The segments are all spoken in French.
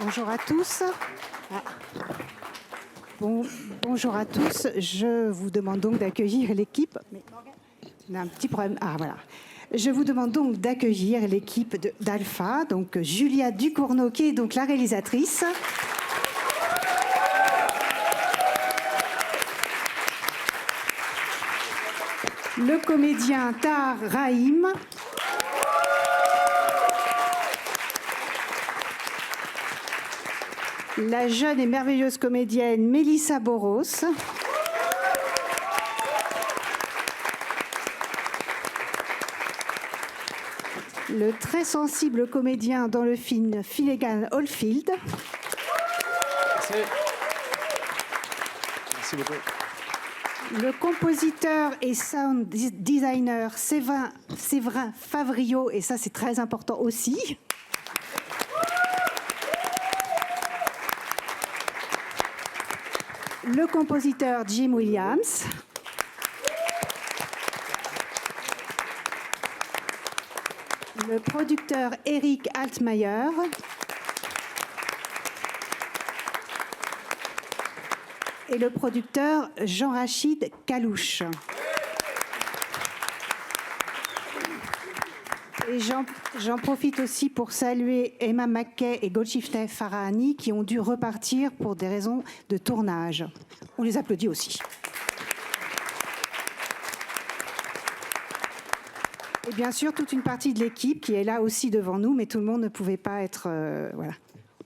Bonjour à tous. Bonjour à tous. Je vous demande donc d'accueillir l'équipe. Mais on a un petit problème. Ah voilà. Je vous demande donc d'accueillir l'équipe d'Alpha, donc Julia Ducournau, qui est donc la réalisatrice. Le comédien Tahar Rahim. La jeune et merveilleuse comédienne Mélissa Boros. Le très sensible comédien dans le film Finnegan Oldfield. Merci beaucoup. Le compositeur et sound designer Séverin Favrio, et ça c'est très important aussi. Le compositeur Jim Williams. Le producteur Eric Altmaier. Et le producteur Jean-Rachid Kalouche. Et j'en profite aussi pour saluer Emma Mackey et Golshifteh Farahani qui ont dû repartir pour des raisons de tournage. On les applaudit aussi. Et bien sûr, toute une partie de l'équipe qui est là aussi devant nous, mais tout le monde ne pouvait pas être... voilà.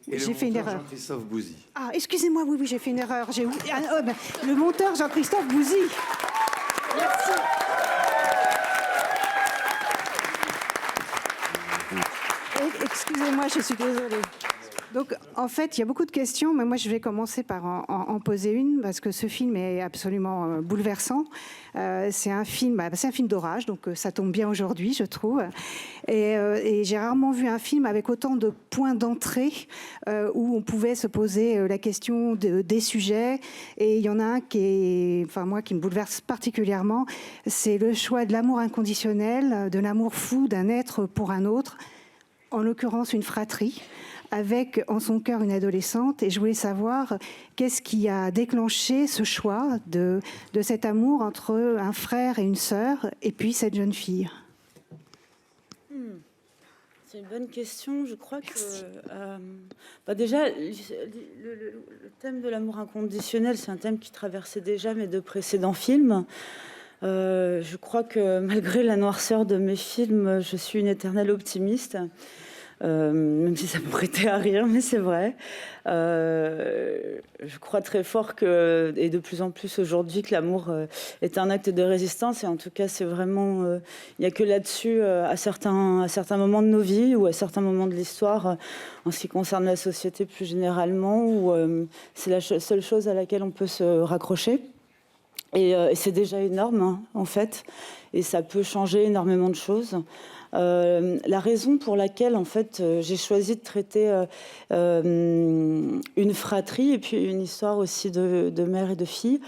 J'ai fait une erreur. Jean-Christophe Bouzy. Ah, excusez-moi, oui, j'ai fait une erreur. Le monteur Jean-Christophe Bouzy. Merci. Excusez-moi, je suis désolée. Donc, en fait, il y a beaucoup de questions, mais moi, je vais commencer par en poser une, parce que ce film est absolument bouleversant. C'est un film d'orage, donc ça tombe bien aujourd'hui, je trouve. Et j'ai rarement vu un film avec autant de points d'entrée où on pouvait se poser la question des sujets. Et il y en a un qui me bouleverse particulièrement, c'est le choix de l'amour inconditionnel, de l'amour fou d'un être pour un autre, en l'occurrence une fratrie, avec en son cœur une adolescente. Et je voulais savoir qu'est-ce qui a déclenché ce choix de cet amour entre un frère et une sœur, et puis cette jeune fille. C'est une bonne question. Je crois que déjà, le thème de l'amour inconditionnel, c'est un thème qui traversait déjà mes deux précédents films. Je crois que malgré la noirceur de mes films, je suis une éternelle optimiste. Même si ça me prêtait à rire, mais c'est vrai. Je crois très fort que, et de plus en plus aujourd'hui, que l'amour est un acte de résistance. Et en tout cas, c'est vraiment... Il n'y a que là-dessus, à certains moments de nos vies ou à certains moments de l'histoire, en ce qui concerne la société plus généralement, où c'est la seule chose à laquelle on peut se raccrocher. Et c'est déjà énorme, hein, en fait. Et ça peut changer énormément de choses. La raison pour laquelle en fait j'ai choisi de traiter une fratrie et puis une histoire aussi de mère et de fille,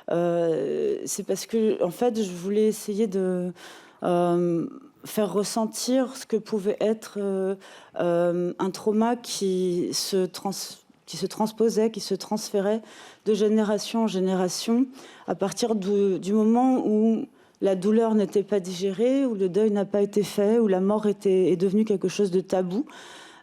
c'est parce que en fait je voulais essayer de faire ressentir ce que pouvait être un trauma qui se transposait, qui se transférait de génération en génération à partir du moment où la douleur n'était pas digérée, où le deuil n'a pas été fait, où la mort est devenue quelque chose de tabou,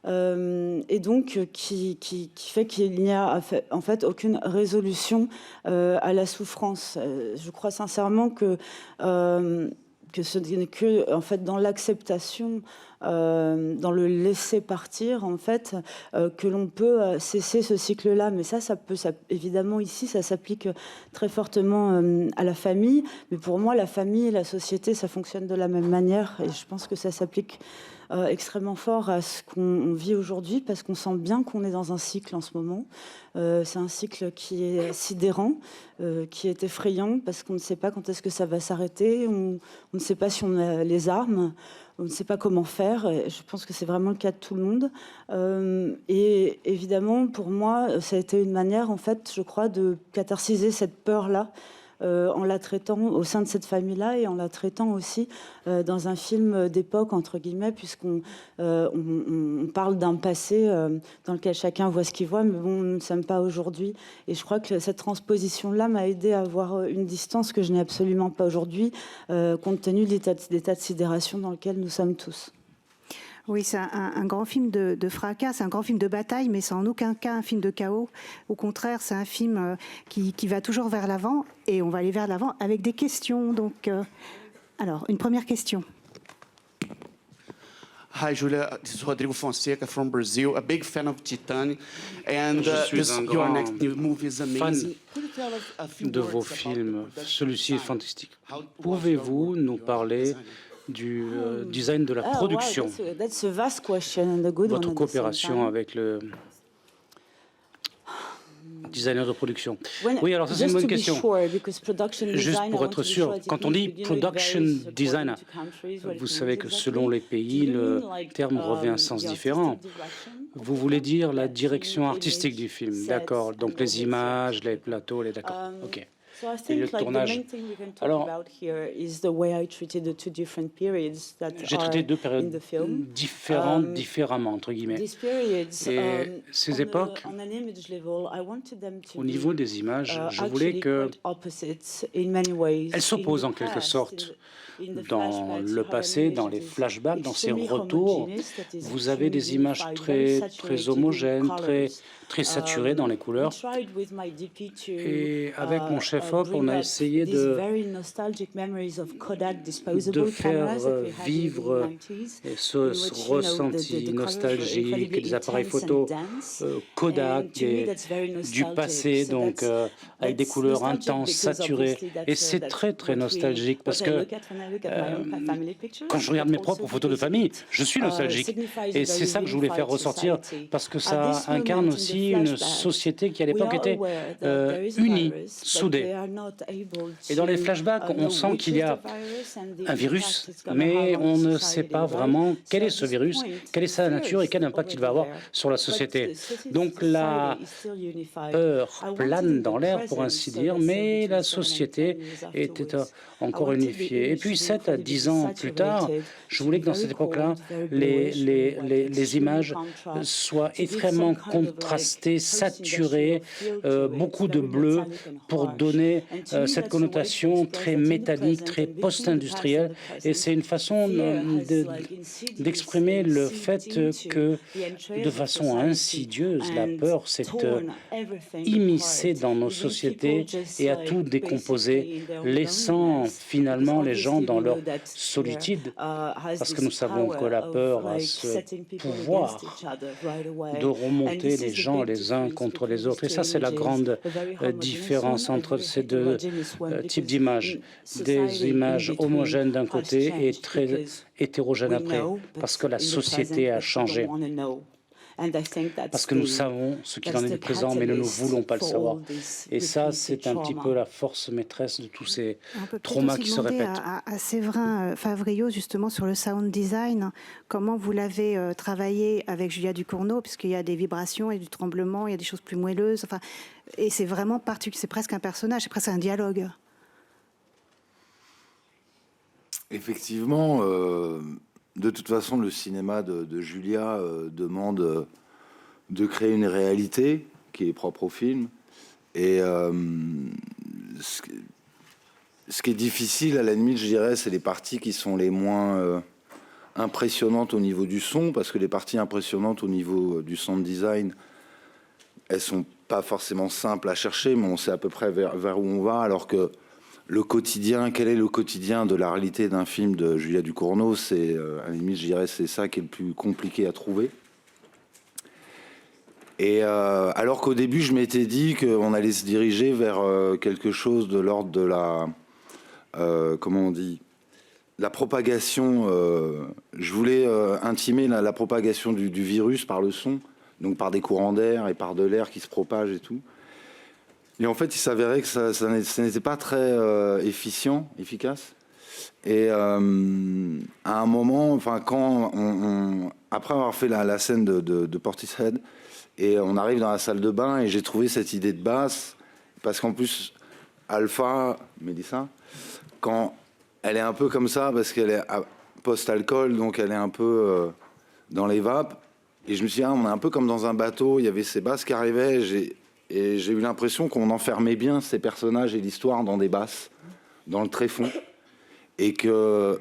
et donc qui fait qu'il n'y a en fait aucune résolution à la souffrance. Je crois sincèrement que ce n'est que en fait dans l'acceptation, dans le laisser partir en fait, que l'on peut cesser ce cycle-là. Mais ça évidemment ici ça s'applique très fortement à la famille. Mais pour moi la famille et la société ça fonctionne de la même manière et je pense que ça s'applique extrêmement fort à ce qu'on vit aujourd'hui parce qu'on sent bien qu'on est dans un cycle en ce moment. C'est un cycle qui est sidérant, qui est effrayant parce qu'on ne sait pas quand est-ce que ça va s'arrêter, on ne sait pas si on a les armes, on ne sait pas comment faire. Et je pense que c'est vraiment le cas de tout le monde. Et évidemment, pour moi, ça a été une manière, en fait, je crois, de catharsiser cette peur-là en la traitant au sein de cette famille-là et en la traitant aussi dans un film d'époque, entre guillemets, puisqu'on on parle d'un passé dans lequel chacun voit ce qu'il voit, mais bon, nous ne sommes pas aujourd'hui. Et je crois que cette transposition-là m'a aidé à avoir une distance que je n'ai absolument pas aujourd'hui, compte tenu de l'état de sidération dans lequel nous sommes tous. Oui, c'est un grand film de fracas, c'est un grand film de bataille, mais c'est en aucun cas un film de chaos. Au contraire, c'est un film qui va toujours vers l'avant, et on va aller vers l'avant avec des questions. Donc, alors, une première question. Hi, Julia. This is Rodrigo Fonseca from Brazil, a big fan of Titanic, and your next new movie is amazing. De vos films, celui-ci est fantastique. Pouvez-vous nous parler du design de la production, votre coopération avec le designer de production? Oui, alors ça c'est une bonne question. Juste pour être sûr, quand on dit production designer, vous savez que selon les pays, le terme revêt un sens différent. Vous voulez dire la direction artistique du film, d'accord? Donc les images, les plateaux, les d'accord. Ok. Et le tournage. Alors, j'ai traité deux périodes différentes, différemment, entre guillemets. Et ces époques, au niveau des images, je voulais qu'elles s'opposent en quelque sorte. Dans le passé, dans les flashbacks, dans ces retours, vous avez des images très homogènes, très saturées dans les couleurs. Et avec mon chef-op, on a essayé de faire vivre ce ressenti nostalgique des appareils photo Kodak du passé, donc avec des couleurs intenses, saturées. Et c'est très nostalgique parce que quand je regarde mes propres photos de famille, je suis nostalgique. Et c'est ça que je voulais faire ressortir, parce que ça incarne aussi une société qui, à l'époque, était unie, soudée. Et dans les flashbacks, on sent qu'il y a un virus, mais on ne sait pas vraiment quel est ce virus, quelle est sa nature et quel impact il va avoir sur la société. Donc la peur plane dans l'air, pour ainsi dire, mais la société était encore unifiée. Et puis 7 à 10 ans plus tard, je voulais que dans cette époque-là, les images soient extrêmement contrastées, saturées, beaucoup de bleu, pour donner cette connotation très métallique, très post-industrielle. Et c'est une façon d'exprimer le fait que, de façon insidieuse, la peur s'est immiscée dans nos sociétés et a tout décomposé, laissant finalement les gens dans leur solitude, parce que nous savons que la peur a ce pouvoir de remonter les gens les uns contre les autres. Et ça, c'est la grande différence entre ces deux types d'images. Des images homogènes d'un côté et très hétérogènes après, parce que la société a changé. Parce que nous savons ce qu'il en est du présent, mais nous ne voulons pas le savoir. Et ça, c'est un petit peu la force maîtresse de tous ces traumas qui se répètent. À Séverin Favrio, justement, sur le sound design, comment vous l'avez travaillé avec Julia Ducournau, puisqu'il y a des vibrations et du tremblement, il y a des choses plus moelleuses. Enfin, et c'est vraiment particulier, c'est presque un personnage, c'est presque un dialogue. Effectivement, de toute façon, le cinéma de Julia demande de créer une réalité qui est propre au film. Et ce qui est difficile, à la limite, je dirais, c'est les parties qui sont les moins impressionnantes au niveau du son, parce que les parties impressionnantes au niveau du sound design, elles sont pas forcément simples à chercher, mais on sait à peu près vers où on va, alors que le quotidien, quel est le quotidien de la réalité d'un film de Julia Ducournau, c'est, à la limite, je dirais, c'est ça qui est le plus compliqué à trouver. Et alors qu'au début, je m'étais dit qu'on allait se diriger vers quelque chose de l'ordre de la... comment on dit ? La propagation... je voulais intimer la propagation du virus par le son, donc par des courants d'air et par de l'air qui se propage et tout. Et en fait, il s'avérait que ça n'était pas très efficace. Et à un moment, enfin, quand après avoir fait la scène de Portishead, et on arrive dans la salle de bain, et j'ai trouvé cette idée de basse, parce qu'en plus, Alpha, Mélissa, quand elle est un peu comme ça, parce qu'elle est post-alcool, donc elle est un peu dans les vapes. Et je me suis dit, on est un peu comme dans un bateau, il y avait ces basses qui arrivaient, et j'ai eu l'impression qu'on enfermait bien ces personnages et l'histoire dans des basses, dans le tréfonds. Et que,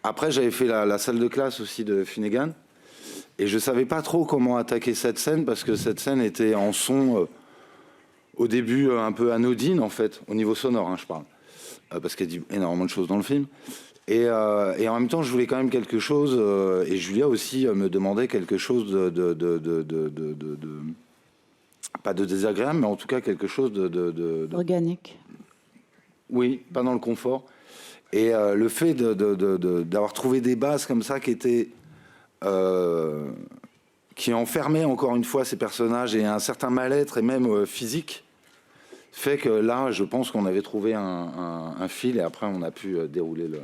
après, j'avais fait la salle de classe aussi de Finnegan, et je savais pas trop comment attaquer cette scène, parce que cette scène était en son, au début, un peu anodine, en fait, au niveau sonore, hein, je parle, parce qu'elle dit énormément de choses dans le film. Et en même temps, je voulais quand même quelque chose, et Julia aussi me demandait quelque chose pas de désagréable, mais en tout cas quelque chose Organique. Oui, pas dans le confort. Et le fait d'avoir trouvé des bases comme ça qui enfermaient encore une fois ces personnages et un certain mal-être et même physique, fait que là, je pense qu'on avait trouvé un fil et après on a pu dérouler le...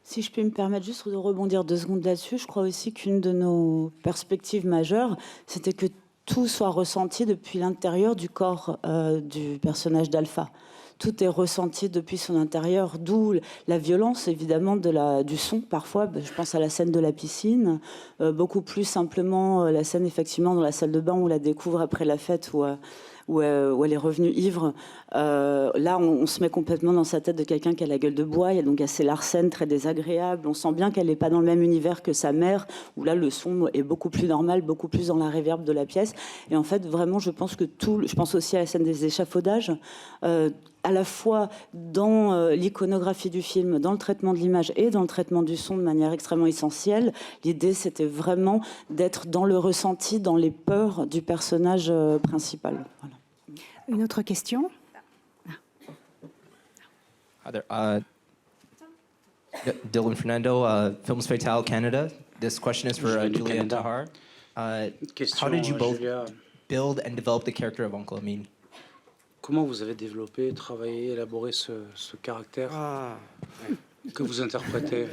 Si je peux me permettre juste de rebondir 2 secondes là-dessus, je crois aussi qu'une de nos perspectives majeures, c'était que tout soit ressenti depuis l'intérieur du corps du personnage d'Alpha. Tout est ressenti depuis son intérieur, d'où la violence évidemment du son parfois. Je pense à la scène de la piscine, beaucoup plus simplement la scène effectivement dans la salle de bain où on la découvre après la fête où elle est revenue ivre. Là, on se met complètement dans sa tête de quelqu'un qui a la gueule de bois. Il y a donc assez Larsen, très désagréable. On sent bien qu'elle n'est pas dans le même univers que sa mère, où là, le son est beaucoup plus normal, beaucoup plus dans la réverb de la pièce. Et en fait, vraiment, je pense aussi à la scène des échafaudages, à la fois dans l'iconographie du film, dans le traitement de l'image et dans le traitement du son de manière extrêmement essentielle. L'idée, c'était vraiment d'être dans le ressenti, dans les peurs du personnage principal. Voilà. Une autre question? Hi there. Dylan Fernando, Films Fatale Canada. This question is for Julia and Tahar. How did you both build and develop the character of Uncle Amin? Comment vous avez développé, travaillé, élaboré ce caractère que vous interprétez?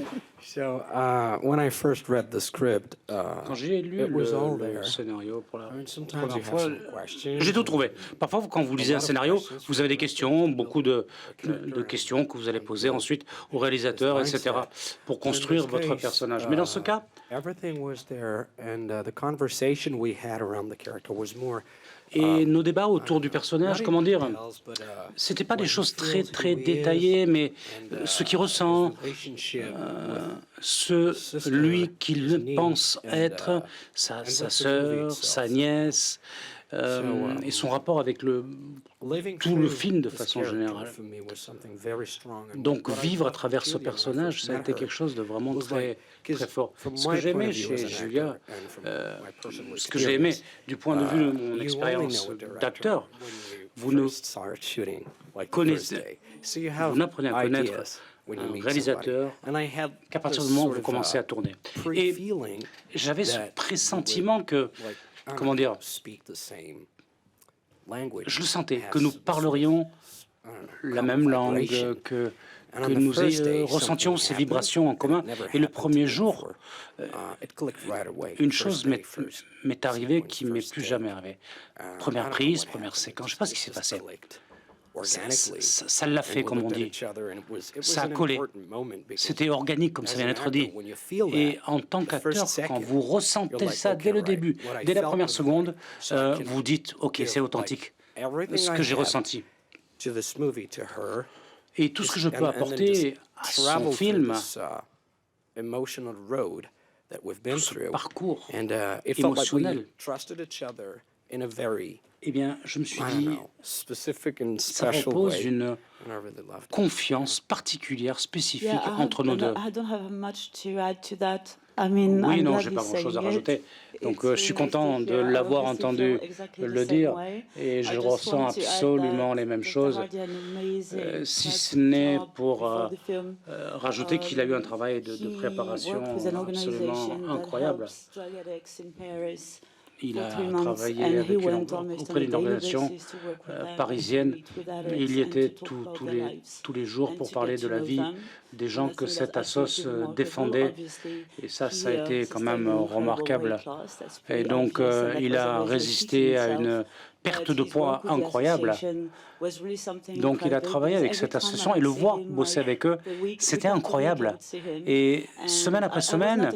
When I first read the script, Quand j'ai lu le scénario pour la première fois, j'ai tout trouvé. Parfois, quand vous lisez un scénario, vous avez des questions, beaucoup de questions que vous allez poser ensuite au réalisateur, etc., pour construire votre personnage. Mais dans ce cas, everything was there, and the conversation we had around the character was more. et nos débats autour du personnage, comment dire, c'était pas des choses très très détaillées, mais ce qu'il ressent, lui qu'il pense être, sa sœur, sa nièce, et son rapport avec tout le film de façon générale. Donc vivre à travers ce personnage, ça a été quelque chose de vraiment très, très fort. Ce que j'ai aimé chez Julia, ce que j'ai aimé du point de vue de mon expérience d'acteur, vous n'apprenez à connaître un réalisateur qu'à partir du moment où vous commencez à tourner. Et j'avais ce pressentiment que, comment dire, je le sentais, que nous parlerions la même langue, que nous ressentions ces vibrations en commun. Et le premier jour, une chose m'est arrivée qui ne m'est plus jamais arrivée. Première prise, première séquence, je ne sais pas ce qui s'est passé. Ça l'a fait, comme on dit. Ça a collé. C'était organique, comme ça vient d'être dit. Et en tant qu'acteur, quand vous ressentez ça dès le début, dès la première seconde, vous dites « Ok, c'est authentique, ce que j'ai ressenti ». Et tout ce que je peux apporter à son film, tout ce parcours émotionnel, eh bien, je me suis dit, ça repose une confiance particulière, spécifique entre nous deux. Oui, non, je n'ai pas grand-chose à rajouter. Donc, je suis content de l'avoir entendu le dire et je ressens absolument les mêmes choses, si ce n'est pour rajouter qu'il a eu un travail de préparation absolument incroyable. Il a travaillé auprès d'une organisation parisienne. Il y était tous les jours pour parler de la vie des gens que cette assoce défendait. Et ça a été quand même remarquable. Et donc, il a résisté à une perte de poids incroyable. Donc il a travaillé avec cette association et le voir bosser avec eux, c'était incroyable. Et semaine après semaine,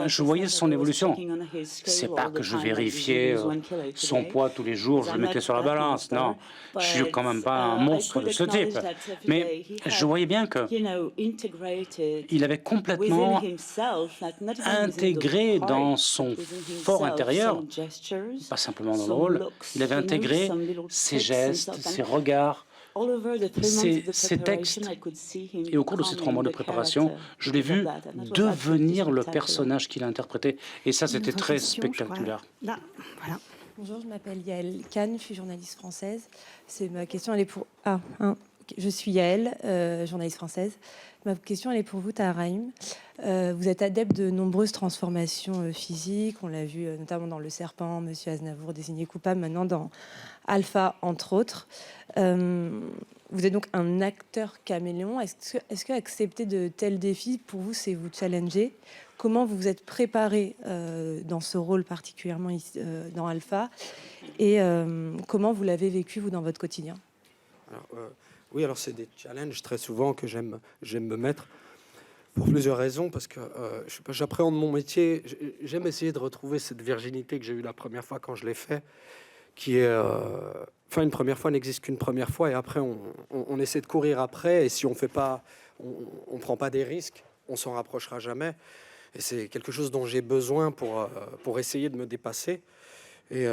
je voyais son évolution. C'est pas que je vérifiais son poids tous les jours, je le mettais sur la balance, non. Je suis quand même pas un monstre de ce type. Mais je voyais bien qu'il avait complètement intégré dans son fort intérieur, pas simplement dans le rôle, il avait intégré ses gestes, ses regards, ses textes. Et au cours de ces 3 mois de préparation, je l'ai vu devenir le personnage qu'il a interprété. Et ça, c'était très spectaculaire. Là, voilà. Bonjour, je m'appelle Yaël Kahn, je suis journaliste française. Ma question, elle est pour... Je suis Yaël, journaliste française. Ma question, elle est pour vous, Tahar. Vous êtes adepte de nombreuses transformations physiques. On l'a vu notamment dans Le Serpent, Monsieur Aznavour désigné coupable, maintenant dans Alpha, entre autres. Vous êtes donc un acteur caméléon. Est-ce que accepter de tels défis, pour vous, c'est vous challenger? Comment vous vous êtes préparé dans ce rôle particulièrement dans Alpha? Et comment vous l'avez vécu, vous, dans votre quotidien? Oui, alors c'est des challenges très souvent que j'aime me mettre pour plusieurs raisons, parce que j'appréhende mon métier, j'aime essayer de retrouver cette virginité que j'ai eue la première fois quand je l'ai fait, qui est... Enfin, une première fois n'existe qu'une première fois, et après on essaie de courir après, et si on fait pas, on prend pas des risques, on s'en rapprochera jamais. Et c'est quelque chose dont j'ai besoin pour essayer de me dépasser. Et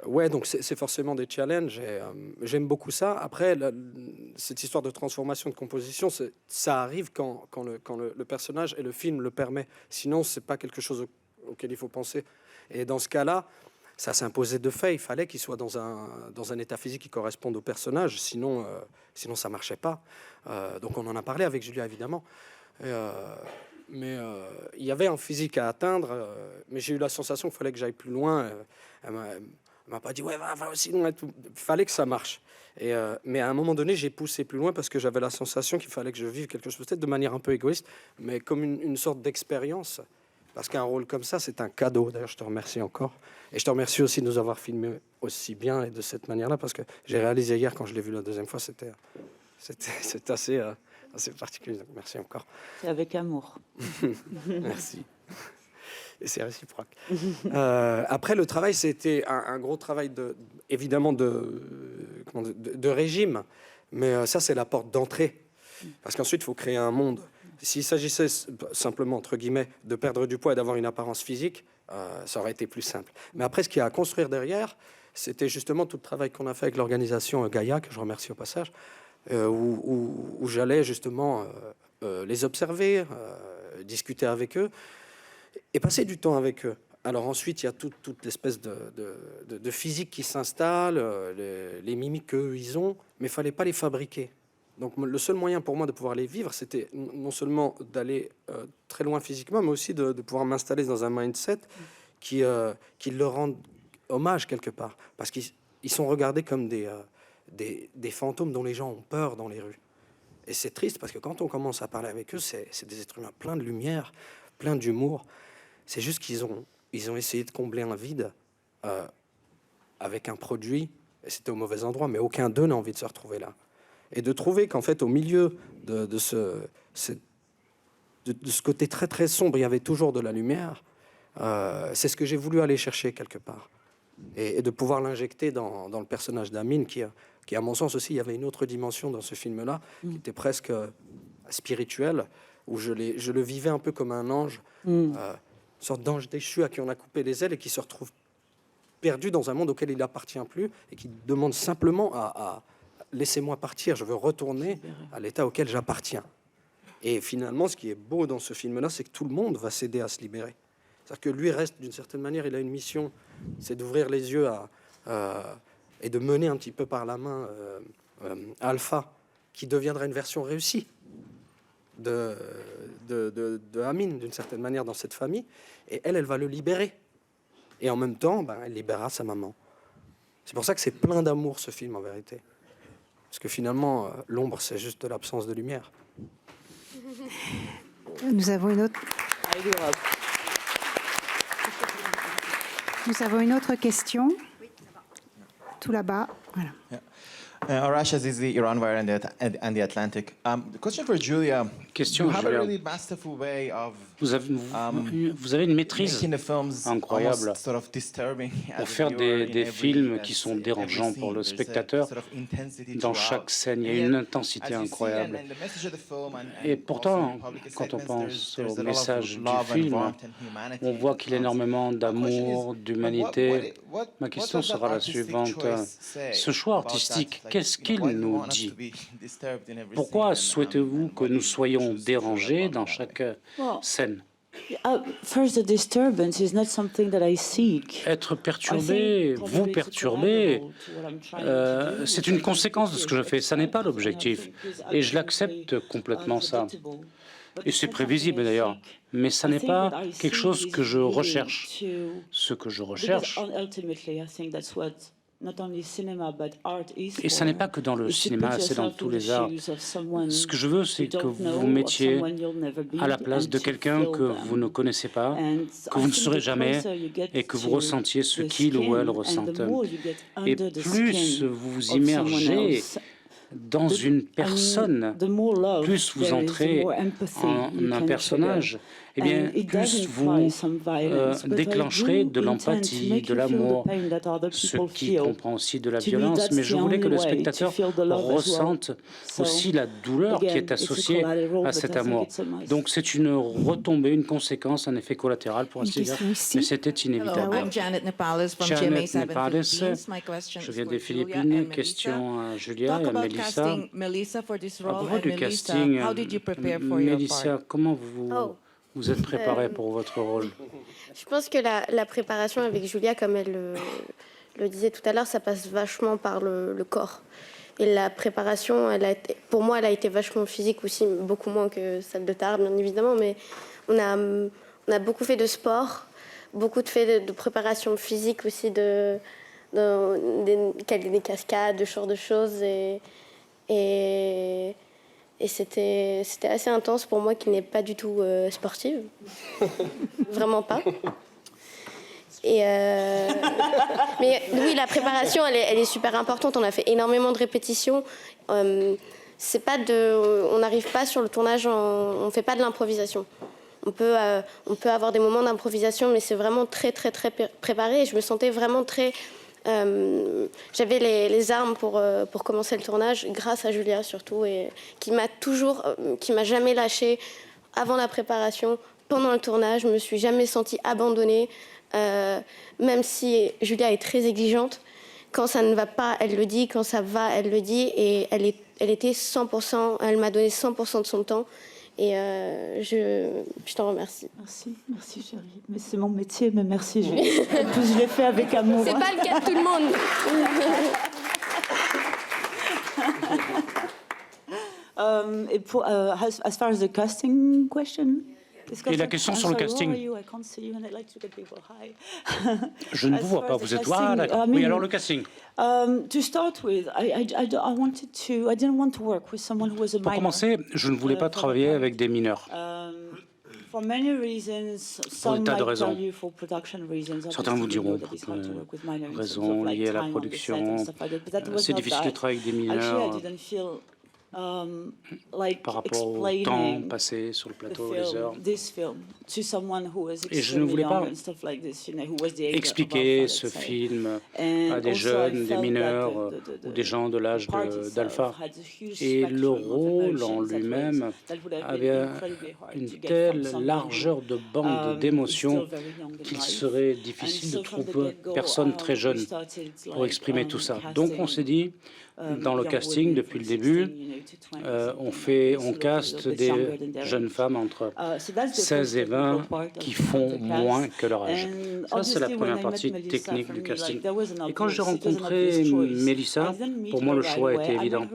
ouais, donc c'est forcément des challenges. Et j'aime beaucoup ça. Après, cette histoire de transformation, de composition, ça arrive quand le personnage et le film le permet. Sinon, c'est pas quelque chose auquel il faut penser. Et dans ce cas-là, ça s'imposait de fait. Il fallait qu'il soit dans un état physique qui corresponde au personnage. Sinon ça marchait pas. Donc on en a parlé avec Julia, évidemment. Mais il y avait un physique à atteindre, mais j'ai eu la sensation qu'il fallait que j'aille plus loin. Elle m'a pas dit ouais, va aussi loin. Il fallait que ça marche. Mais à un moment donné, j'ai poussé plus loin parce que j'avais la sensation qu'il fallait que je vive quelque chose, peut-être de manière un peu égoïste, mais comme une sorte d'expérience. Parce qu'un rôle comme ça, c'est un cadeau. D'ailleurs, je te remercie encore. Et je te remercie aussi de nous avoir filmé aussi bien et de cette manière-là, parce que j'ai réalisé hier, quand je l'ai vu la deuxième fois, c'était assez particulier. Donc, merci encore. C'est avec amour. Merci. Et c'est réciproque. Après, le travail, c'était un gros travail, évidemment, de régime. Mais ça, c'est la porte d'entrée. Parce qu'ensuite, il faut créer un monde. S'il s'agissait simplement, entre guillemets, de perdre du poids et d'avoir une apparence physique, ça aurait été plus simple. Mais après, ce qu'il y a à construire derrière, c'était justement tout le travail qu'on a fait avec l'organisation Gaïa, que je remercie au passage, où j'allais justement les observer, discuter avec eux et passer du temps avec eux. Alors ensuite, il y a toute l'espèce de physique qui s'installe, les mimiques qu'eux, ils ont, mais il ne fallait pas les fabriquer. Donc le seul moyen pour moi de pouvoir les vivre, c'était non seulement d'aller très loin physiquement, mais aussi de pouvoir m'installer dans un mindset qui leur rende hommage quelque part. Parce qu'ils sont regardés comme des fantômes dont les gens ont peur dans les rues. Et c'est triste parce que quand on commence à parler avec eux, c'est des êtres humains pleins de lumière, pleins d'humour. C'est juste qu'ils ont essayé de combler un vide avec un produit, et c'était au mauvais endroit, mais aucun d'eux n'a envie de se retrouver là. Et de trouver qu'en fait, au milieu de ce côté très très sombre, il y avait toujours de la lumière, c'est ce que j'ai voulu aller chercher quelque part. Et de pouvoir l'injecter dans le personnage d'Amine, qui, à mon sens aussi, il y avait une autre dimension dans ce film-là, qui était presque spirituelle, où je le vivais un peu comme un ange, une sorte d'ange déchu à qui on a coupé les ailes et qui se retrouve perdu dans un monde auquel il n'appartient plus et qui demande simplement à laissez-moi partir, je veux retourner à l'état auquel j'appartiens. Et finalement, ce qui est beau dans ce film-là, c'est que tout le monde va s'aider à se libérer. C'est-à-dire que lui reste, d'une certaine manière, il a une mission, c'est d'ouvrir les yeux et de mener un petit peu par la main Alpha, qui deviendra une version réussie de Amine, d'une certaine manière, dans cette famille. Et elle va le libérer. Et en même temps, elle libérera sa maman. C'est pour ça que c'est plein d'amour, ce film, en vérité. Parce que finalement, l'ombre, c'est juste de l'absence de lumière. Nous avons une autre question. tout là-bas. Voilà. Yeah. Arash Azizi, Iran Wire and the Atlantic. The question for Julia. Question, you have a Julia. really masterful way of Vous avez une maîtrise incroyable pour faire des films qui sont dérangeants pour le spectateur. Dans chaque scène, il y a une intensité incroyable. Et pourtant, quand on pense au message du film, on voit qu'il y a énormément d'amour, d'humanité. Ma question sera la suivante. Ce choix artistique, qu'est-ce qu'il nous dit? Pourquoi souhaitez-vous que nous soyons dérangés dans chaque scène? First, the disturbance is not something that I seek. Être perturbé, vous perturber, c'est une conséquence de ce que je fais. Ça n'est pas l'objectif. Et je l'accepte complètement, ça. Et c'est prévisible d'ailleurs. Mais ça n'est pas quelque chose que je recherche. Ce que je recherche, et ça n'est pas que dans le cinéma, c'est dans tous les arts. Ce que je veux, c'est que vous vous mettiez à la place de quelqu'un que vous ne connaissez pas, que vous ne saurez jamais, et que vous ressentiez ce qu'il ou elle ressentent. Et plus vous vous immergez dans une personne, plus vous entrez en un personnage, eh bien, plus vous déclencherez de l'empathie, de l'amour, ce qui comprend aussi de la violence. Mais je voulais que le spectateur ressente aussi la douleur qui est associée à cet amour. Donc c'est une retombée, une conséquence, un effet collatéral, pour ainsi dire, mais c'était inévitable. I'm Janet Nepales from Janet GMA Nepales, 715. My question je is viens for des Julia Philippines. and Question à Julia Talk et à about Melissa. casting Melissa for this À role. propos And du Melissa, casting, how did you prepare for your Melissa, part? comment vous êtes préparée pour votre rôle? Je pense que la préparation avec Julia, comme elle le disait tout à l'heure, ça passe vachement par le corps. Et la préparation, pour moi, elle a été vachement physique aussi, beaucoup moins que celle de Tahar, bien évidemment, mais on a beaucoup fait de sport, beaucoup de préparation physique aussi, des cascades, de ce genre de choses. Et c'était assez intense pour moi qui n'est pas du tout sportive. Vraiment pas. Mais oui, la préparation, elle est super importante. On a fait énormément de répétitions. On n'arrive pas sur le tournage, on ne fait pas de l'improvisation. On peut avoir des moments d'improvisation, mais c'est vraiment très, très, très préparé. Et je me sentais vraiment très... j'avais les armes pour commencer le tournage, grâce à Julia surtout, et qui m'a jamais lâchée avant la préparation, pendant le tournage. Je me suis jamais sentie abandonnée, même si Julia est très exigeante. Quand ça ne va pas, elle le dit. Quand ça va, elle le dit. Et elle était 100%. Elle m'a donné 100% de son temps. Et je t'en remercie. Merci chérie. Mais c'est mon métier, mais merci. En plus, je l'ai fait avec amour. C'est pas le cas de tout le monde. Et pour, as far as the casting question. Et la question sur le casting. Je ne vous vois pas, vous êtes là, d'accord. Oui, alors le casting. To start with, I didn't want to work with someone who was a minor. Pour commencer, je ne voulais pas travailler avec des mineurs. For many reasons, Pour des some tas de might raisons. tell you for production reasons. Certains vous diront pour raisons liées à la production. C'est difficile de travailler avec des mineurs par rapport au temps passé sur le plateau, les heures. Et je ne voulais pas expliquer ce film à des jeunes, des mineurs ou des gens de l'âge d'Alpha. Et le rôle en lui-même avait une telle largeur de bande d'émotions qu'il serait difficile de trouver personne très jeune pour exprimer tout ça. Donc on s'est dit, dans le casting, depuis le début, on caste des jeunes femmes entre 16 et 20 qui font moins que leur âge. Ça, c'est la première partie technique du casting. Et quand j'ai rencontré Melissa, pour moi, le choix était évident. En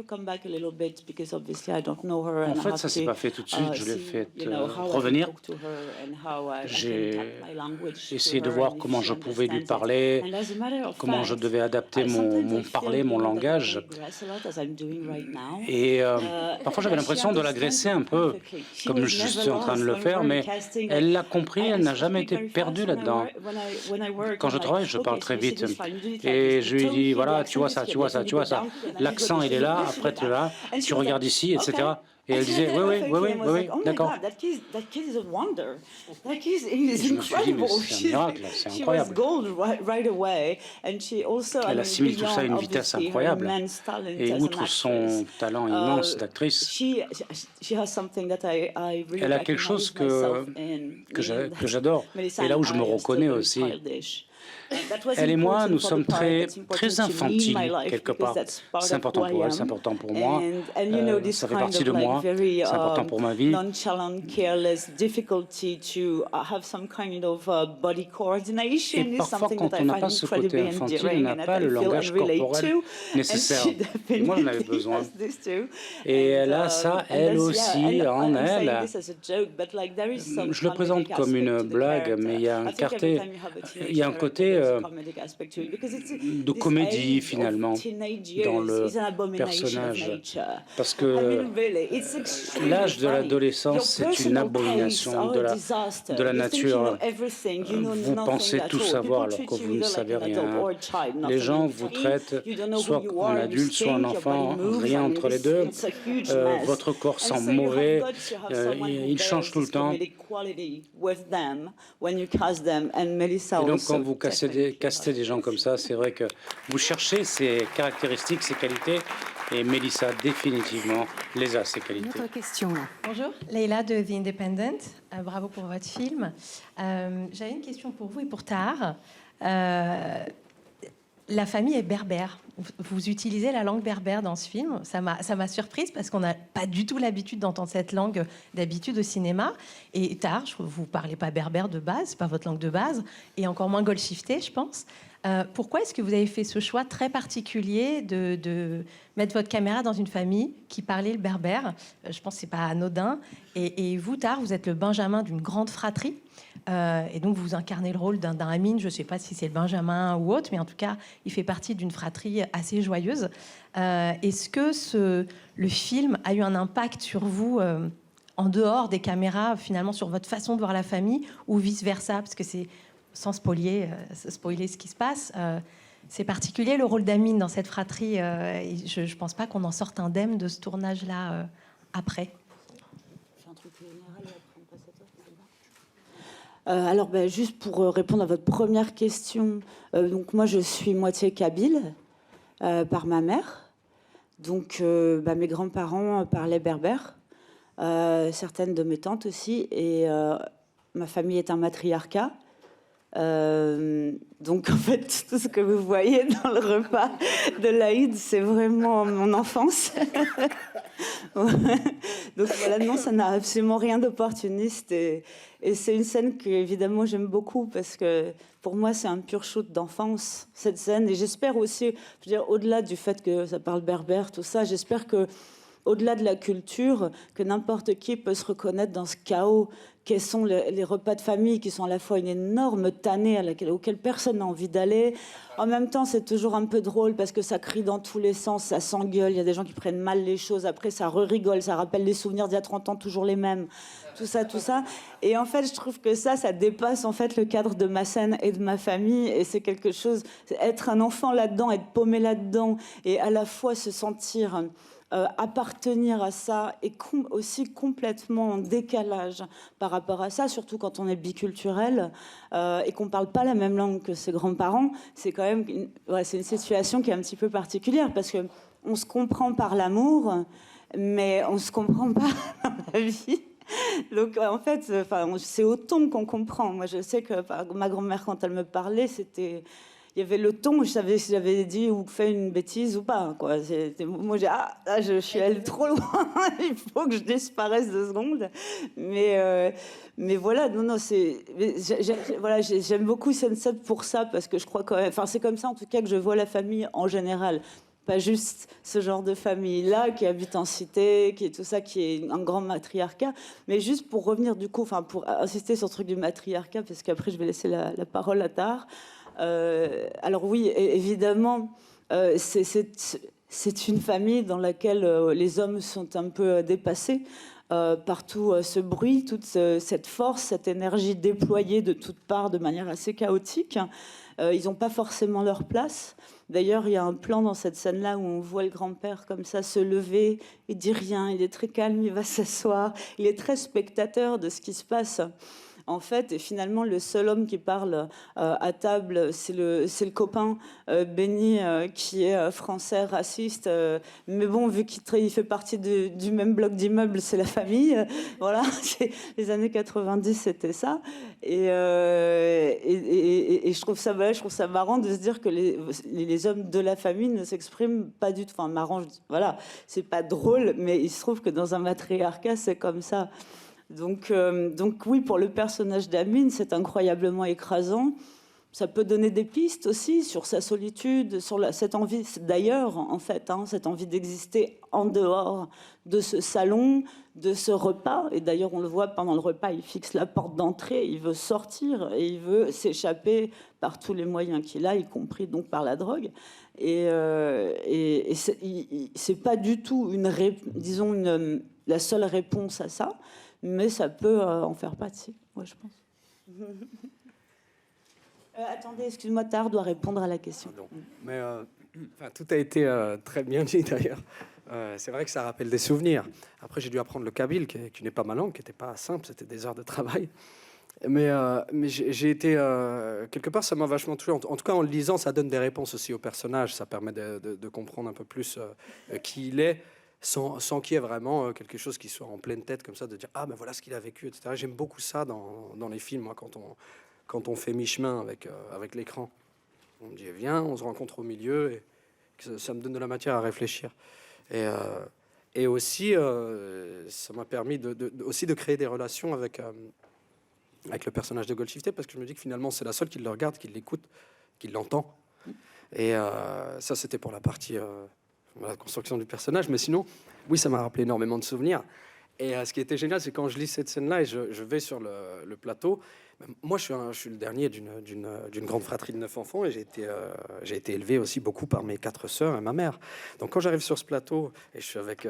fait, ça ne s'est pas fait tout de suite. Je l'ai fait revenir. J'ai essayé de voir comment je pouvais lui parler, comment je devais adapter mon parler, mon langage. Et parfois j'avais l'impression de l'agresser un peu, comme je suis en train de le faire, mais elle l'a compris, elle n'a jamais été perdue là-dedans. Quand je travaille, je parle très vite. Et je lui dis, voilà, tu vois ça, tu vois ça, tu vois ça. L'accent, il est là, après tu es là, tu regardes ici, etc. Et elle disait, oui, d'accord. Et je me suis dit, mais c'est un miracle, c'est incroyable. Elle assimile tout ça à une vitesse incroyable. Et outre son talent immense d'actrice, elle a quelque chose que j'adore. Et là où je me reconnais aussi. Elle et moi, nous sommes très infantiles, quelque part. C'est important pour elle, c'est important pour moi. Ça fait partie de moi, c'est important pour ma vie. Et parfois, quand on n'a pas ce côté infantile, on n'a pas le langage corporel nécessaire. Et moi, j'en avais besoin. Et elle a ça, elle aussi, en elle. Je le présente comme une blague, mais il y a un côté de comédie finalement dans le personnage, parce que l'âge de l'adolescence, c'est une abomination de la nature. Vous pensez tout savoir alors que vous ne savez rien. Les gens vous traitent soit en adulte, soit en enfant, rien entre les deux. Votre corps sent mauvais, il change tout le temps. Et donc quand vous castez des gens comme ça, c'est vrai que vous cherchez ces caractéristiques, ces qualités, et Mélissa définitivement les a, ces qualités. Une autre question là. Bonjour, Leïla de The Independent. Bravo pour votre film. J'avais une question pour vous et pour Tahar. La famille est berbère. Vous utilisez la langue berbère dans ce film. Ça m'a surprise parce qu'on n'a pas du tout l'habitude d'entendre cette langue d'habitude au cinéma. Et Tahar, vous ne parlez pas berbère de base, c'est pas votre langue de base, et encore moins golshifté, je pense. Pourquoi est-ce que vous avez fait ce choix très particulier de mettre votre caméra dans une famille qui parlait le berbère? Je pense que c'est pas anodin. Et vous, Tahar, vous êtes le benjamin d'une grande fratrie. Et donc, vous incarnez le rôle d'un Amin. Je ne sais pas si c'est le benjamin ou autre, mais en tout cas, il fait partie d'une fratrie assez joyeuse. Est-ce que le film a eu un impact sur vous en dehors des caméras, finalement, sur votre façon de voir la famille, ou vice-versa? Parce que c'est, sans spoiler ce qui se passe, c'est particulier le rôle d'Amin dans cette fratrie. Et je ne pense pas qu'on en sorte indemne de ce tournage-là après. Alors, juste pour répondre à votre première question, donc moi je suis moitié kabyle par ma mère. Donc mes grands-parents parlaient berbère, certaines de mes tantes aussi, et ma famille est un matriarcat. Donc en fait, tout ce que vous voyez dans le repas de l'Aïd, c'est vraiment mon enfance. Donc voilà, non, ça n'a absolument rien d'opportuniste, et c'est une scène que évidemment j'aime beaucoup parce que pour moi c'est un pur shoot d'enfance, cette scène. Et j'espère aussi, je veux dire, au-delà du fait que ça parle berbère, tout ça, j'espère que au-delà de la culture, que n'importe qui peut se reconnaître dans ce chaos quels sont les repas de famille, qui sont à la fois une énorme tannée auquel personne n'a envie d'aller. En même temps, c'est toujours un peu drôle parce que ça crie dans tous les sens, ça s'engueule, il y a des gens qui prennent mal les choses, après ça rigole, ça rappelle les souvenirs d'il y a 30 ans, toujours les mêmes, tout ça. Et en fait, je trouve que ça dépasse en fait le cadre de ma scène et de ma famille, et c'est quelque chose, être un enfant là-dedans, être paumé là-dedans, et à la fois se sentir... appartenir à ça et aussi complètement en décalage par rapport à ça, surtout quand on est biculturel et qu'on ne parle pas la même langue que ses grands-parents, c'est quand même c'est une situation qui est un petit peu particulière parce qu'on se comprend par l'amour, mais on ne se comprend pas dans la vie. Donc en fait, c'est au ton qu'on comprend. Moi, je sais que ma grand-mère, quand elle me parlait, c'était... Il y avait le ton, je savais si j'avais dit ou fait une bêtise ou pas, quoi. Moi, je suis allée trop loin, il faut que je disparaisse 2 secondes. Mais voilà, j'aime beaucoup Sunset pour ça, parce que je crois quand même... Enfin, c'est comme ça, en tout cas, que je vois la famille en général. Pas juste ce genre de famille-là qui habite en cité, qui est tout ça, qui est un grand matriarcat. Mais juste pour revenir, du coup, pour insister sur le truc du matriarcat, parce qu'après, je vais laisser la parole à Tahar. Alors oui, évidemment, c'est une famille dans laquelle les hommes sont un peu dépassés par tout ce bruit, toute cette force, cette énergie déployée de toutes parts de manière assez chaotique. Ils n'ont pas forcément leur place. D'ailleurs, il y a un plan dans cette scène-là où on voit le grand-père comme ça se lever, il dit rien, il est très calme, il va s'asseoir, il est très spectateur de ce qui se passe. En fait, et finalement, le seul homme qui parle à table, c'est le copain Benny, qui est français, raciste. Mais bon, vu qu'il fait partie du même bloc d'immeubles, c'est la famille. Voilà, les années 90, c'était ça. Et je trouve ça marrant de se dire que les hommes de la famille ne s'expriment pas du tout. Enfin, marrant, voilà, c'est pas drôle, mais il se trouve que dans un matriarcat, c'est comme ça. Donc oui, pour le personnage d'Amine, c'est incroyablement écrasant. Ça peut donner des pistes aussi sur sa solitude, sur cette envie d'ailleurs, en fait, cette envie d'exister en dehors de ce salon, de ce repas. Et d'ailleurs, on le voit pendant le repas, il fixe la porte d'entrée, il veut sortir et il veut s'échapper par tous les moyens qu'il a, y compris donc par la drogue. Et c'est pas du tout la seule réponse à ça. Mais ça peut en faire partie, ouais, je pense. Attendez, excuse-moi, Tahar doit répondre à la question. Pardon. Mais tout a été très bien dit, d'ailleurs. C'est vrai que ça rappelle des souvenirs. Après, j'ai dû apprendre le kabyle, qui n'est pas ma langue, qui n'était pas simple, c'était des heures de travail. Mais j'ai été... quelque part, ça m'a vachement touché. En tout cas, en le lisant, ça donne des réponses aussi au personnage. Ça permet de comprendre un peu plus qui il est, sans qu'il y ait vraiment quelque chose qui soit en pleine tête comme ça, de dire « Ah, ben voilà ce qu'il a vécu, etc. » J'aime beaucoup ça dans les films, moi, quand on fait mi-chemin avec l'écran. On me dit « Viens, on se rencontre au milieu. » Et ça me donne de la matière à réfléchir. Et aussi, ça m'a permis aussi de créer des relations avec le personnage de Golshifteh, parce que je me dis que finalement, c'est la seule qui le regarde, qui l'écoute, qui l'entend. Et ça, c'était pour la partie... la construction du personnage, mais sinon, oui, ça m'a rappelé énormément de souvenirs. Et ce qui était génial, c'est quand je lis cette scène-là et je vais sur le plateau. Moi, je suis le dernier d'une grande fratrie de 9 enfants et j'ai été élevé aussi beaucoup par mes 4 sœurs et ma mère. Donc, quand j'arrive sur ce plateau et je suis avec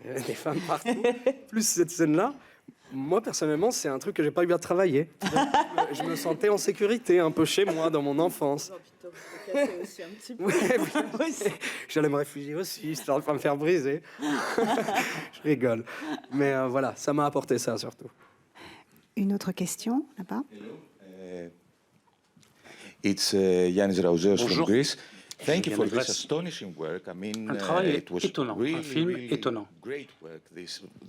des femmes partout, plus cette scène-là, moi, personnellement, c'est un truc que j'ai pas eu à travailler. Je me sentais en sécurité, un peu chez moi, dans mon enfance. Aussi un petit peu. J'allais me réfugier aussi, histoire de pas me faire briser. Je rigole. Mais voilà, ça m'a apporté ça, surtout. Une autre question, là-bas. It's Yannis Raouzeos from Greece. Thank you for this astonishing work. I mean, un travail it was étonnant, really, un film really étonnant. Great work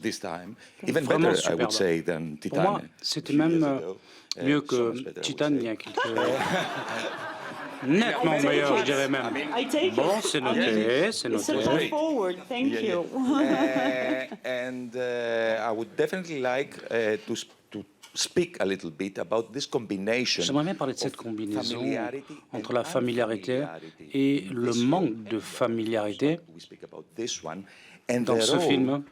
this time. Even Vraiment better, I would superbe. say, than Pour moi, Titane. c'était même mieux que Titane il y a quelques... Nettement meilleur, je dirais même. Bon, c'est noté, c'est noté. Thank you. And I would definitely like to speak a little bit about this combination. J'aimerais bien parler de cette combinaison entre la familiarité et le manque de familiarité dans ce film.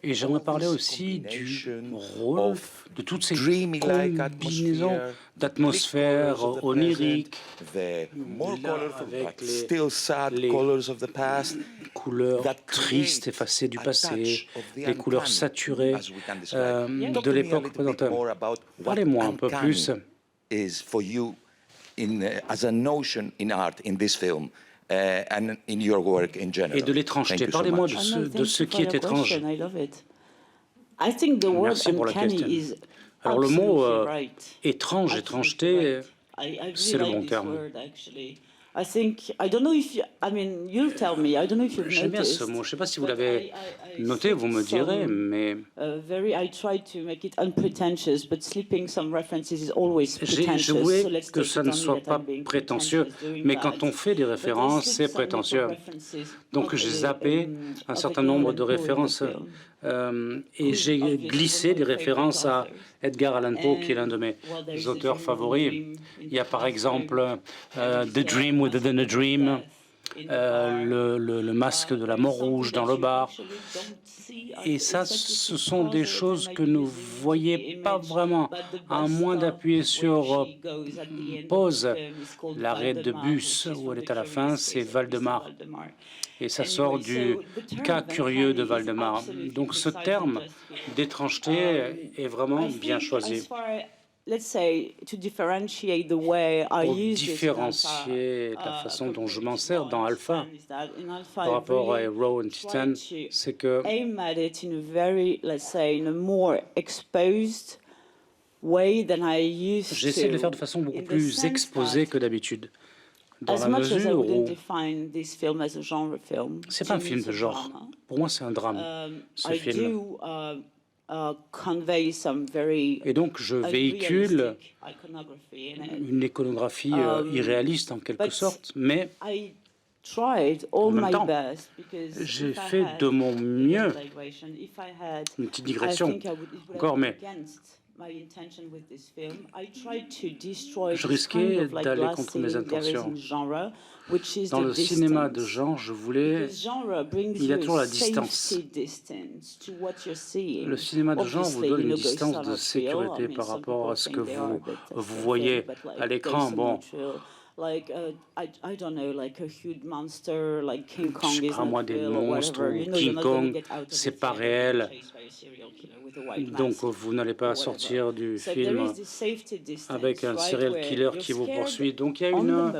Et j'aimerais parler aussi du rôle de toutes ces combinaisons d'atmosphère onirique, avec les couleurs tristes, effacées du passé, les couleurs saturées de l'époque présente. Parlez-moi un peu plus. As a notion in art in this film. And in your work in general. Et de l'étrangeté. Parlez-moi de ce qui est étrange. Merci pour la question. Alors le mot étrange, étrangeté, c'est le bon terme. J'aime bien ce mot. Je ne sais pas si vous l'avez noté, vous me direz, mais je voulais que ça ne soit pas prétentieux, mais quand on fait des références, c'est prétentieux. Donc j'ai zappé un certain nombre de références et j'ai glissé des références à Edgar Allan Poe, qui est l'un de mes auteurs favoris. Il y a par exemple The Dream Within a Dream, le masque de la mort rouge dans le bar. Et ça, ce sont des choses que nous ne voyons pas vraiment, à moins d'appuyer sur pause. L'arrêt de bus où elle est à la fin, c'est Valdemar. Et ça sort du cas curieux de Valdemar. Donc ce terme d'étrangeté est vraiment bien choisi. Pour différencier la façon dont je m'en sers dans Alpha par rapport à Raw and Titan, c'est que j'essaie de le faire de façon beaucoup plus exposée que d'habitude. Dans la mesure où c'est pas un film de genre. Pour moi, c'est un drame, ce film. Et donc, je véhicule une iconographie irréaliste en quelque sorte, mais en même temps, j'ai fait de mon mieux. Une petite digression encore, mais je risquais d'aller contre mes intentions. Dans le cinéma de genre, je voulais... Il y a toujours la distance. Le cinéma de genre vous donne une distance de sécurité par rapport à ce que vous voyez à l'écran. Bon, je sais pas moi, des monstres ou King Kong, c'est pas réel. Donc vous n'allez pas sortir du film avec un serial killer qui vous poursuit. Donc il y a une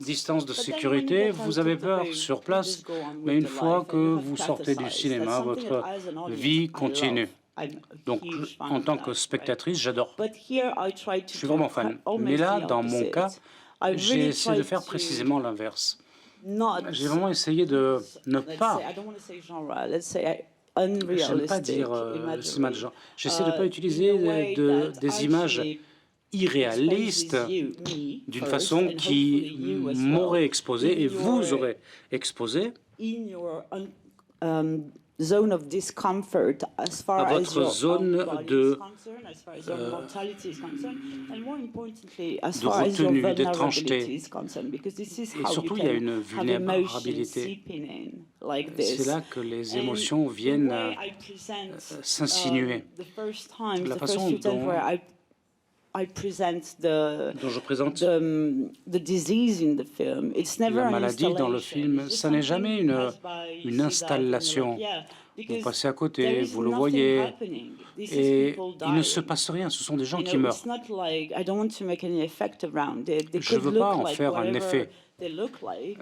distance de sécurité, vous avez peur sur place, mais une fois que vous sortez du cinéma, votre vie continue. Donc, en tant que spectatrice, j'adore. Je suis vraiment fan. Mais là, dans mon cas, j'ai essayé de faire précisément l'inverse. J'ai vraiment essayé de ne pas... Je n'aime pas dire le cinéma de genre. J'essaie de ne pas utiliser des images irréalistes d'une façon qui m'aurait exposé et vous aurait exposé à votre zone de retenue, d'étrangeté. Et surtout, il y a une vulnérabilité. C'est là que les émotions viennent s'insinuer. La façon dont je présente la maladie dans le film, ça n'est jamais une installation. Vous passez à côté, vous le voyez, et il ne se passe rien, ce sont des gens qui meurent. Je ne veux pas en faire un effet.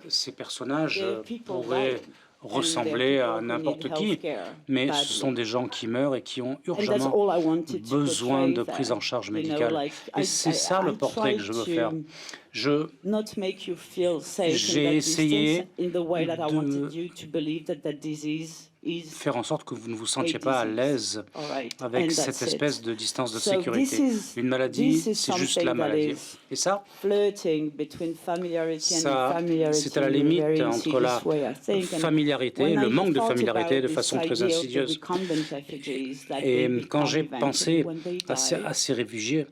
Ces personnages pourraient ressembler à n'importe qui, mais ce sont des gens qui meurent et qui ont urgemment besoin de prise en charge médicale. Et c'est ça le portrait que je veux faire. J'ai essayé de faire en sorte que vous ne vous sentiez pas à l'aise avec cette espèce de distance de sécurité. Une maladie, c'est juste la maladie. Et ça, c'est à la limite entre la familiarité, le manque de familiarité de façon très insidieuse. Et quand j'ai pensé à ces réfugiés,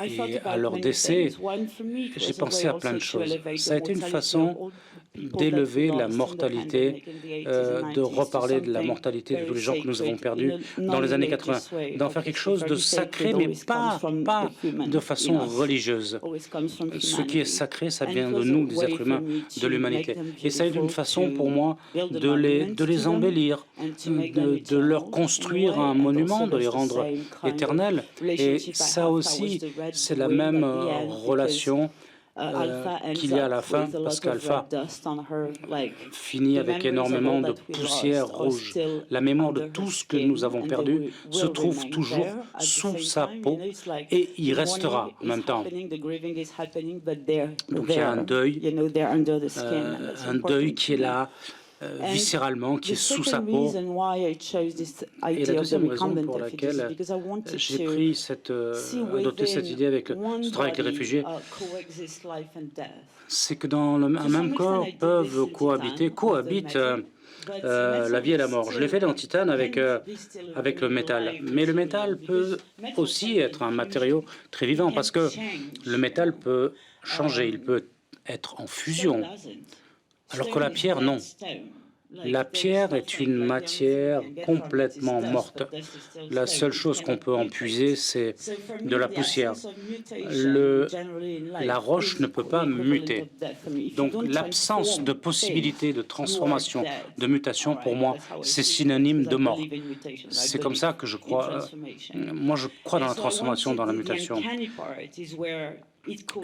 et à leur décès, j'ai pensé à plein de choses. Ça a été une façon d'élever la mortalité, de reparler de la mortalité de tous les gens que nous avons perdus dans les années 80, d'en faire quelque chose de sacré, mais pas de façon religieuse. Ce qui est sacré, ça vient de nous, des êtres humains, de l'humanité. Et ça a été une façon pour moi de les embellir, de leur construire un monument, de les rendre éternels. Et ça aussi, c'est la même relation qu'il y a à la fin, parce qu'Alpha finit avec énormément de poussière rouge. La mémoire de tout ce que nous avons perdu se trouve toujours sous sa peau et y restera en même temps. Donc il y a un deuil qui est là, viscéralement, qui est sous sa peau. Et la deuxième raison pour laquelle j'ai adopté cette idée avec ce travail avec les réfugiés, c'est que dans un même corps peuvent cohabitent la vie et la mort. Je l'ai fait dans Titan avec le métal. Mais le métal peut aussi être un matériau très vivant parce que le métal peut changer, il peut être en fusion. Alors que la pierre, non. La pierre est une matière complètement morte. La seule chose qu'on peut en puiser, c'est de la poussière. La roche ne peut pas muter. Donc l'absence de possibilité de transformation, de mutation, pour moi, c'est synonyme de mort. C'est comme ça que je crois. Moi, je crois dans la transformation, dans la mutation.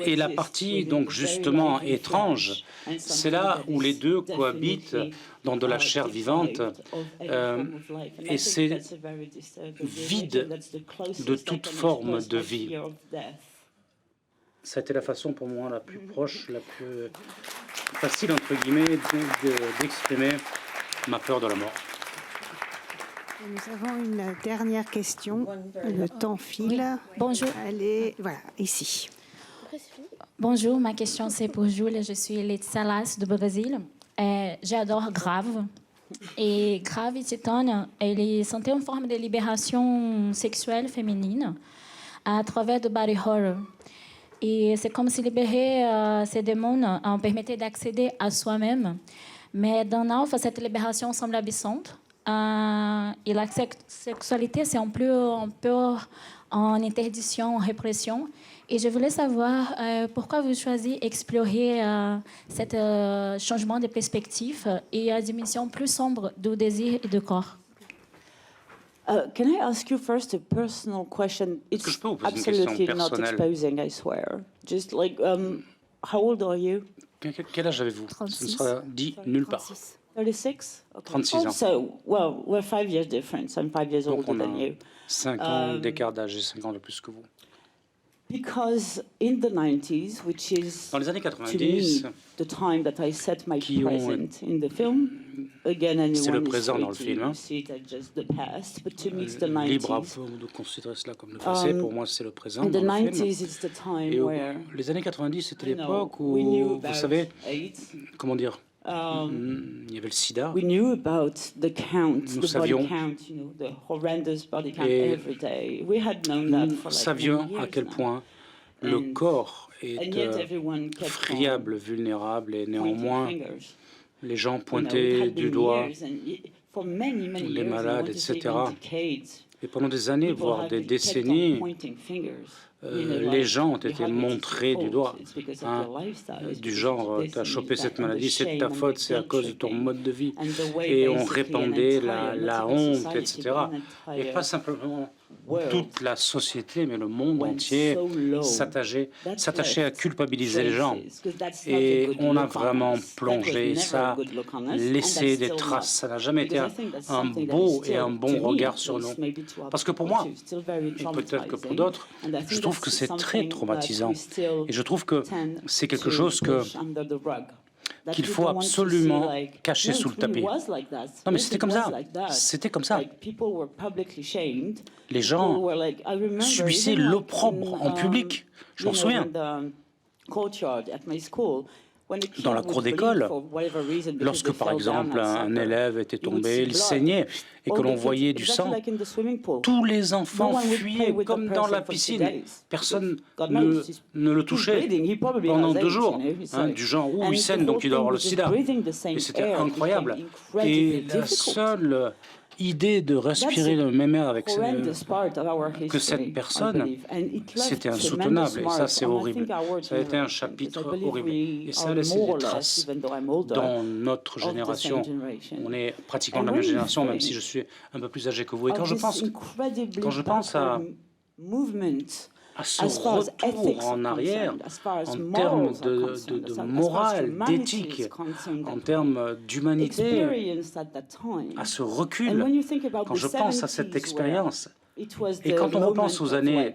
Et la partie, donc, justement étrange, c'est là où les deux cohabitent dans de la chair vivante, et c'est vide de toute forme de vie. Ça a été la façon pour moi la plus proche, la plus facile, entre guillemets, d'exprimer ma peur de la mort. Nous avons une dernière question. Le temps file. Bonjour. Elle est, voilà, ici. Bonjour, ma question c'est pour Jules. Je suis Laetitia Salas du Brésil. J'adore Grave. Et Grave et Titane, ils sont une forme de libération sexuelle féminine à travers du body horror. Et c'est comme si libérer ces démons en permettait d'accéder à soi-même. Mais dans Alpha, cette libération semble absente. Et la sexualité, c'est un peu en interdiction, en répression. Et je voulais savoir pourquoi vous choisissez d'explorer ce changement de perspective et la dimension plus sombre du désir et du corps. Can I ask you first a personal question? It's absolutely not exposing, I swear. Just like, how old are you? Quel âge avez-vous? Ce ne sera dit nulle part. 36? Okay. 36 ans. So, well, we're 5 years difference. I'm 5 years older than you. 5 ans d'écart d'âge, j'ai 5 ans de plus que vous. Because in the 90s, which is dans les années 90, the time that I set my present in the film, again, c'est le présent dans le film. Libre à vous de considérer cela comme le passé. Pour moi, c'est le présent dans le film. Et les années 90, c'était l'époque où, vous savez, comment dire, il y avait le sida. Nous savions, nous savions à quel point le corps est friable, vulnérable, et néanmoins, les gens pointaient du doigt les malades, etc. Et pendant des années, voire des décennies, les gens ont été montrés du doigt, du genre « tu as chopé cette maladie, c'est de ta faute, c'est à cause de ton mode de vie ». Et on répandait la honte, etc. Et pas simplement toute la société, mais le monde entier s'attachait à culpabiliser les gens. Et on a vraiment plongé, ça a laissé des traces. Ça n'a jamais été un beau et un bon regard sur nous. Parce que pour moi, et peut-être que pour d'autres, je trouve que c'est très traumatisant. Et je trouve que c'est quelque chose qu'il faut absolument cacher sous le tapis. Non, mais c'était comme ça. C'était comme ça. Les gens subissaient l'opprobre en public. Je m'en souviens. Dans la cour d'école, lorsque par exemple un élève était tombé, il saignait et que l'on voyait du sang, tous les enfants fuyaient comme dans la piscine. Personne ne le touchait pendant 2 jours, du genre « ouh, il saigne, donc il doit avoir le sida ». Et c'était incroyable. Et la seule idée de respirer le même air avec que cette personne, c'était insoutenable. Et ça, c'est horrible. Ça a été un chapitre horrible. Et ça a laissé des traces dans notre génération. On est pratiquement de la même génération, même si je suis un peu plus âgé que vous. Et quand je pense à ce retour en arrière, en termes de morale, d'éthique, en termes d'humanité, à ce recul, quand je pense à cette expérience, et quand on repense aux années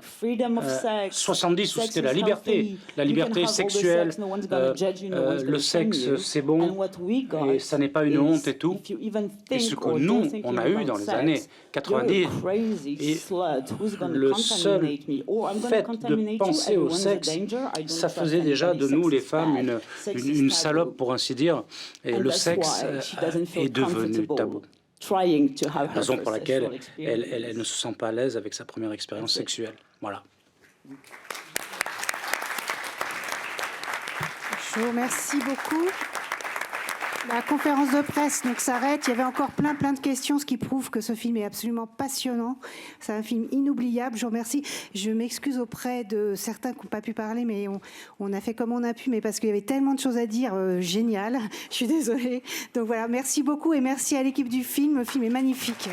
70 où c'était la liberté sexuelle, le sexe c'est bon et ça n'est pas une honte et tout, et ce que nous on a eu dans les années 90, et le seul fait de penser au sexe, ça faisait déjà de nous les femmes une salope pour ainsi dire, et le sexe est devenu tabou. Raison pour laquelle elle ne se sent pas à l'aise avec sa première expérience sexuelle. Voilà. Je vous remercie beaucoup. La conférence de presse donc s'arrête. Il y avait encore plein de questions, ce qui prouve que ce film est absolument passionnant. C'est un film inoubliable. Je vous remercie. Je m'excuse auprès de certains qui n'ont pas pu parler, mais on a fait comme on a pu, mais parce qu'il y avait tellement de choses à dire. Génial. Je suis désolée. Donc voilà, merci beaucoup et merci à l'équipe du film. Le film est magnifique.